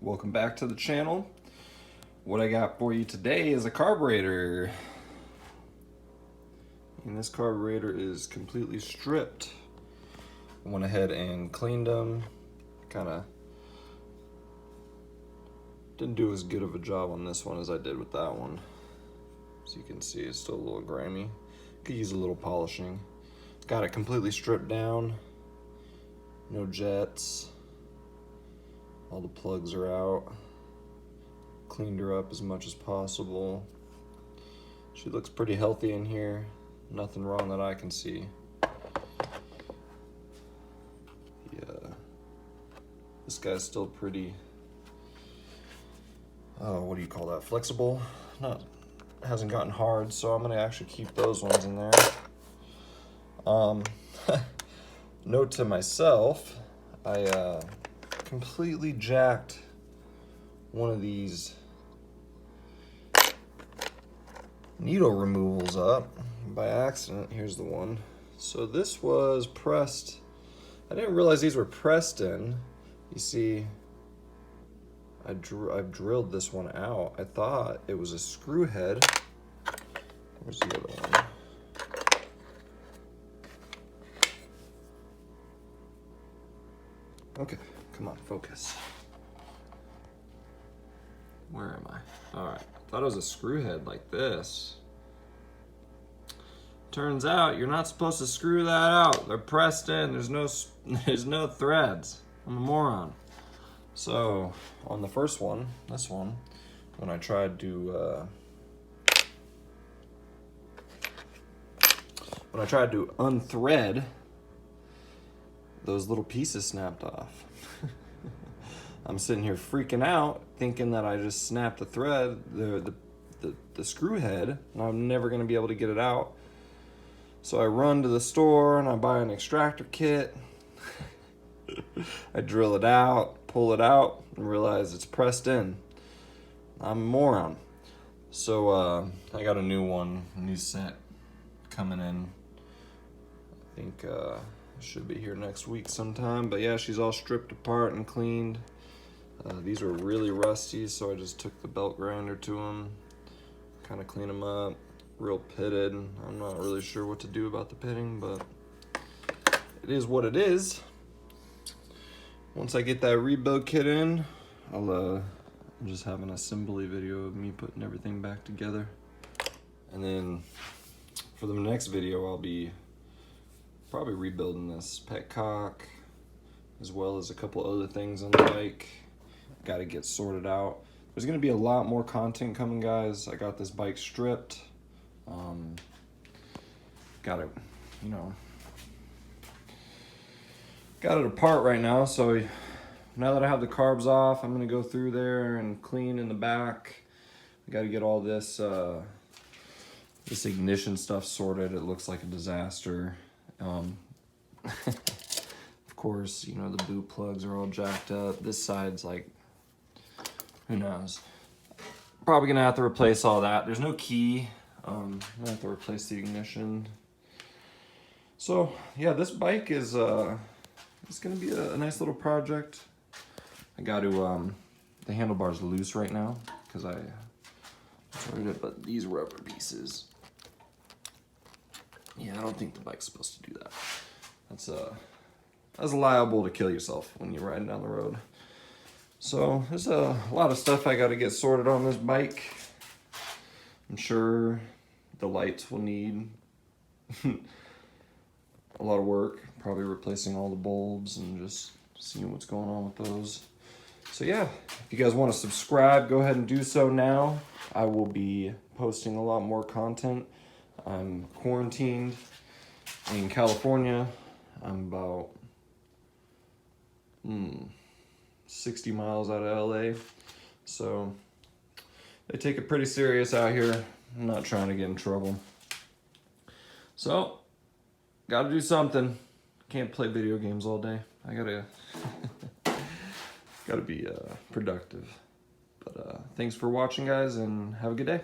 welcome back to the channel. What I got for you today is a carburetor. And this carburetor is completely stripped. I went ahead and cleaned them. Kinda didn't do as good of a job on this one as I did with that one. As you can see, it's still a little grimy. Could use a little polishing. Got it completely stripped down. No jets. All the plugs are out. Cleaned her up as much as possible. She looks pretty healthy in here. Nothing wrong that I can see. Yeah. This guy's still pretty, what do you call that? Flexible? Hasn't gotten hard, so I'm gonna actually keep those ones in there. Note to myself, I completely jacked one of these needle removals up by accident. Here's the one. So this was pressed. I didn't realize these were pressed in. You see, I've drilled this one out. I thought it was a screw head. Where's the other one? Okay, come on, focus. Where am I? All right, thought it was a screw head like this. Turns out you're not supposed to screw that out. They're pressed in. There's no threads. I'm a moron. So on the first one, this one, when I tried to unthread, those little pieces snapped off. I'm sitting here freaking out, thinking that I just snapped the thread, the screw head, and I'm never gonna be able to get it out. So I run to the store and I buy an extractor kit. I drill it out, pull it out, and realize it's pressed in. I'm a moron. So I got a new one, a new set coming in. I think should be here next week sometime. But yeah, she's all stripped apart and cleaned. These were really rusty, so I just took the belt grinder to them, kind of clean them up. Real pitted. I'm not really sure what to do about the pitting, but it is what it is. Once I get that rebuild kit in, I'll just have an assembly video of me putting everything back together. And then for the next video, I'll be probably rebuilding this petcock, as well as a couple other things on the bike. Got to get sorted out. There's going to be a lot more content coming, guys. I got this bike stripped. Got it apart right now, so now that I have the carbs off, I'm gonna go through there and clean in the back. I gotta get all this this ignition stuff sorted. It looks like a disaster. Of course, you know, the boot plugs are all jacked up. This side's like, who knows? Probably gonna have to replace all that. There's no key. I'm gonna have to replace the ignition. So yeah, this bike is it's gonna be a nice little project. I got to the handlebar's loose right now because I sorted it, but these rubber pieces. Yeah, I don't think the bike's supposed to do that. That's liable to kill yourself when you're riding down the road. So there's a lot of stuff I got to get sorted on this bike. I'm sure the lights will need a lot of work, probably replacing all the bulbs and just seeing what's going on with those. So yeah, if you guys want to subscribe, go ahead and do so now. I will be posting a lot more content. I'm quarantined in California. I'm about 60 miles out of LA. So they take it pretty serious out here. I'm not trying to get in trouble. So, gotta do something. Can't play video games all day. I gotta be productive. But thanks for watching, guys, and have a good day.